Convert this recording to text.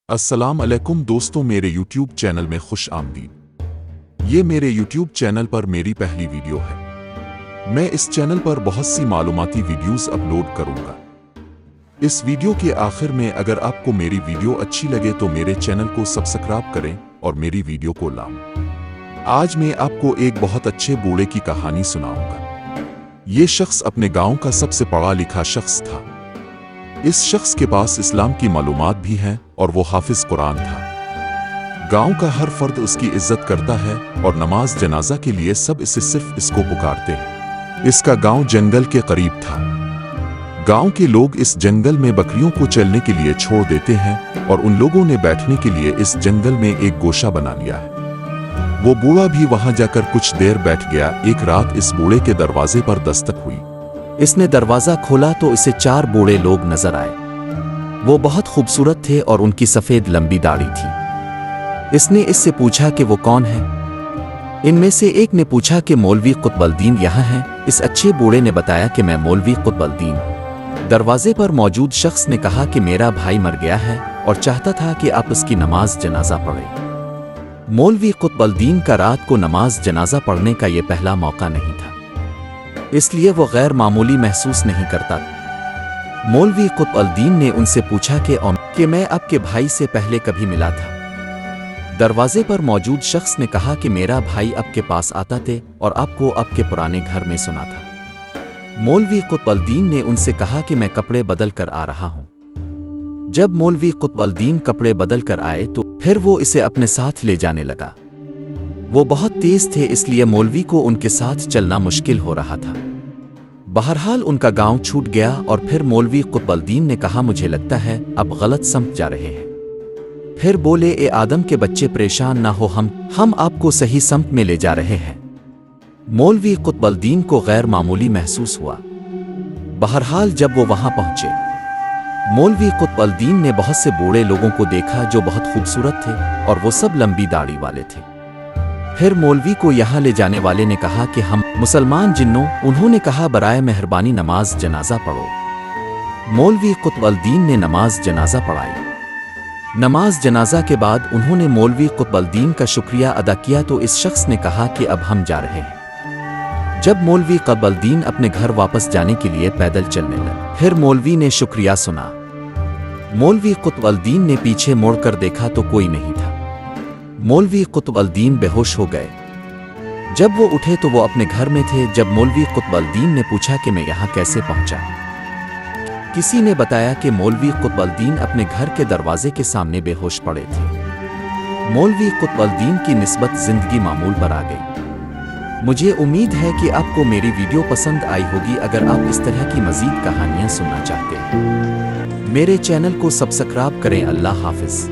السلام علیکم دوستوں، میرے یوٹیوب چینل میں خوش آمدید۔ یہ میرے یوٹیوب چینل پر میری پہلی ویڈیو ہے۔ میں اس چینل پر بہت سی معلوماتی ویڈیوز اپلوڈ کروں گا۔ اس ویڈیو کے آخر میں اگر آپ کو میری ویڈیو اچھی لگے تو میرے چینل کو سبسکرائب کریں اور میری ویڈیو کو لائک۔ آج میں آپ کو ایک بہت اچھے بوڑھے کی کہانی سناؤں گا۔ یہ شخص اپنے گاؤں کا سب سے پڑھا لکھا شخص تھا۔ اس شخص کے پاس اسلام کی معلومات بھی ہیں اور وہ حافظ قرآن تھا۔ گاؤں کا ہر فرد اس کی عزت کرتا ہے اور نماز جنازہ کے لیے سب صرف اس کو پکارتے ہیں۔ اس کا گاؤں جنگل کے قریب تھا۔ گاؤں کے لوگ اس جنگل میں بکریوں کو چلنے کے لیے چھوڑ دیتے ہیں اور ان لوگوں نے بیٹھنے کے لیے اس جنگل میں ایک گوشہ بنا لیا ہے۔ وہ بوڑھا بھی وہاں جا کر کچھ دیر بیٹھ گیا۔ ایک رات اس بوڑھے کے دروازے پر دستک ہوئی۔ اس نے دروازہ کھولا تو اسے 4 بوڑھے لوگ نظر آئے۔ وہ بہت خوبصورت تھے اور ان کی سفید لمبی داڑھی تھی۔ اس نے اس سے پوچھا کہ وہ کون ہے؟ ان میں سے ایک نے پوچھا کہ مولوی قطب الدین یہاں ہیں؟ اس اچھے بوڑھے نے بتایا کہ میں مولوی قطب الدین۔ دروازے پر موجود شخص نے کہا کہ میرا بھائی مر گیا ہے اور چاہتا تھا کہ آپ اس کی نماز جنازہ پڑھیں۔ مولوی قطب الدین کا رات کو نماز جنازہ پڑھنے کا یہ پہلا موقع نہیں تھا، اس لیے وہ غیر معمولی محسوس نہیں کرتا۔ مولوی قطب الدین نے ان سے پوچھا کہ میں آپ کے بھائی سے پہلے کبھی ملا تھا؟ دروازے پر موجود شخص نے کہا کہ میرا بھائی آپ کے پاس آتا تھے اور آپ کو آپ کے پرانے گھر میں سنا تھا۔ مولوی قطب الدین نے ان سے کہا کہ میں کپڑے بدل کر آ رہا ہوں۔ جب مولوی قطب الدین کپڑے بدل کر آئے تو پھر وہ اسے اپنے ساتھ لے جانے لگا۔ وہ بہت تیز تھے، اس لیے مولوی کو ان کے ساتھ چلنا مشکل ہو رہا تھا۔ بہرحال ان کا گاؤں چھوٹ گیا اور پھر مولوی قطب الدین نے کہا مجھے لگتا ہے اب غلط سمت جا رہے ہیں۔ پھر بولے اے آدم کے بچے پریشان نہ ہو، ہم آپ کو صحیح سمت میں لے جا رہے ہیں۔ مولوی قطب الدین کو غیر معمولی محسوس ہوا۔ بہرحال جب وہ وہاں پہنچے، مولوی قطب الدین نے بہت سے بوڑھے لوگوں کو دیکھا جو بہت خوبصورت تھے اور وہ سب لمبی داڑھی والے تھے۔ پھر مولوی کو یہاں لے جانے والے نے کہا کہ ہم مسلمان جنوں، انہوں نے کہا برائے مہربانی نماز جنازہ پڑھو۔ مولوی قطب الدین نے نماز جنازہ پڑھائی۔ نماز جنازہ کے بعد انہوں نے مولوی قطب الدین کا شکریہ ادا کیا تو اس شخص نے کہا کہ اب ہم جا رہے ہیں۔ جب مولوی قطب الدین اپنے گھر واپس جانے کے لیے پیدل چلنے لگے، پھر مولوی نے شکریہ سنا۔ مولوی قطب الدین نے پیچھے مڑ کر دیکھا تو کوئی نہیں تھا۔ مولوی قطب الدین بے ہوش ہو گئے۔ جب وہ اٹھے تو وہ اپنے گھر میں تھے۔ جب مولوی قطب الدین نے پوچھا کہ میں یہاں کیسے پہنچا، کسی نے بتایا کہ مولوی قطب الدین اپنے گھر کے دروازے کے سامنے بے ہوش پڑے تھے۔ مولوی قطب الدین کی نسبت زندگی معمول پر آ گئی۔ مجھے امید ہے کہ آپ کو میری ویڈیو پسند آئی ہوگی۔ اگر آپ اس طرح کی مزید کہانیاں سننا چاہتے ہیں، میرے چینل کو سبسکرائب کریں۔ اللہ حافظ۔